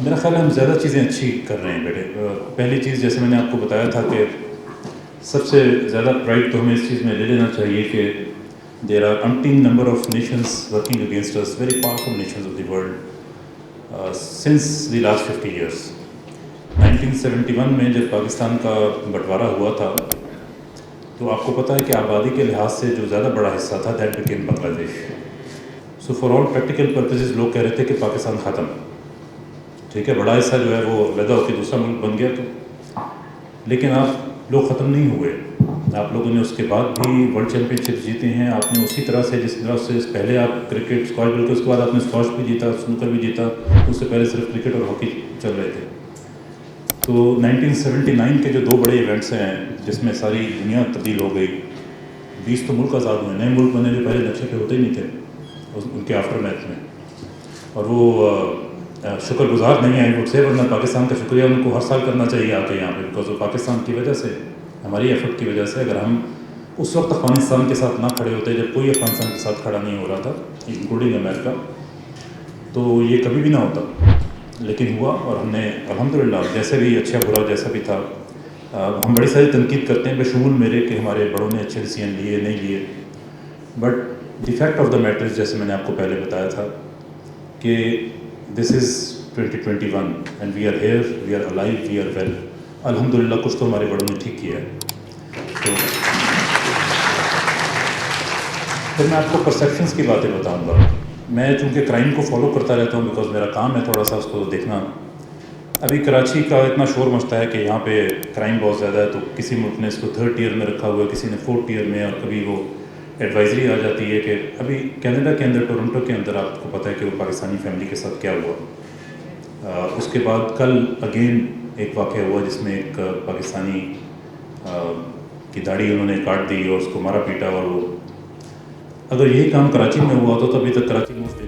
میرا خیال ہے ہم زیادہ چیزیں اچھی کر رہے ہیں بیٹے. پہلی چیز جیسے میں نے آپ کو بتایا تھا کہ سب سے زیادہ پرائڈ تو ہمیں اس چیز میں لے لینا چاہیے کہ there are umpteen number of nations working against us, very powerful nations of the world since the last 50 years. 1971 میں جب پاکستان کا بٹوارا ہوا تھا تو آپ کو پتہ ہے کہ آبادی کے لحاظ سے جو زیادہ بڑا حصہ تھا دیٹ became بنگلہ دیش. سو فار آل پریکٹیکل پرپزز لوگ کہہ رہے تھے کہ پاکستان ختم, ٹھیک ہے, بڑا حصہ جو ہے وہ علیحدہ ہو کے دوسرا ملک بن گیا. تو لیکن آپ لوگ ختم نہیں ہوئے, آپ لوگوں نے اس کے بعد بھی ورلڈ چیمپئن شپ جیتے ہیں. آپ نے اسی طرح سے جس طرح سے پہلے آپ کرکٹ اسکواش, بلکہ اس کے بعد آپ نے اسکواش بھی جیتا, سنوکر بھی جیتا, اس سے پہلے صرف کرکٹ اور ہاکی چل رہے تھے. تو 1979 کے جو دو بڑے ایونٹس ہیں جس میں ساری دنیا تبدیل ہو گئی, 20 تو ملک آزاد ہوئے, نئے ملک بنے جو پہلے نقشے پہ ہوتے ہی نہیں تھے ان کے آفٹر میتھ میں. اور وہ شکر گزار نہیں ہیں ان سے, ورنہ پاکستان کا شکریہ ان کو ہر سال کرنا چاہیے آ کے یہاں پہ, بیکاز وہ پاکستان کی وجہ سے, ہماری ایفرٹ کی وجہ سے, اگر ہم اس وقت افغانستان کے ساتھ نہ کھڑے ہوتے جب کوئی افغانستان کے ساتھ کھڑا نہیں ہو رہا تھا انکلوڈنگ امریکہ, تو یہ کبھی بھی نہ ہوتا. لیکن ہوا, اور ہم نے الحمدللہ جیسے بھی اچھا برا جیسا بھی تھا, ہم بڑی ساری تنقید کرتے ہیں بشمول میرے کہ ہمارے بڑوں نے اچھے ڈیسیژن لیے نہیں لیے, but the fact of the matter جیسے میں نے آپ کو پہلے بتایا تھا کہ this is 2021 and we are here, we are alive, we are well. الحمدللہ کچھ تو ہمارے بڑوں نے ٹھیک کیا ہے. تو پھر میں آپ کو پرسیپشنس کی باتیں بتاؤں گا. میں چونکہ کرائم کو فالو کرتا رہتا ہوں بیکاز میرا کام ہے تھوڑا سا اس کو دیکھنا. ابھی کراچی کا اتنا شور مچتا ہے کہ یہاں پہ کرائم بہت زیادہ ہے, تو کسی ملک نے اس کو 3rd ٹیئر میں رکھا ہوا ہے, کسی نے 4th ٹیئر میں, اور کبھی وہ ایڈوائزری آ جاتی ہے کہ ابھی کینیڈا کے اندر, ٹورنٹو کے اندر آپ کو پتہ ہے کہ وہ پاکستانی فیملی کے ساتھ کیا ہوا. اس کے بعد کل اگین ایک واقعہ ہوا جس میں ایک پاکستانی کی داڑھی انہوں نے کاٹ دی اور اس کو مارا پیٹا, اور وہ اگر یہی کام کراچی میں ہوا ہوتا تو ابھی تک کراچی موسٹ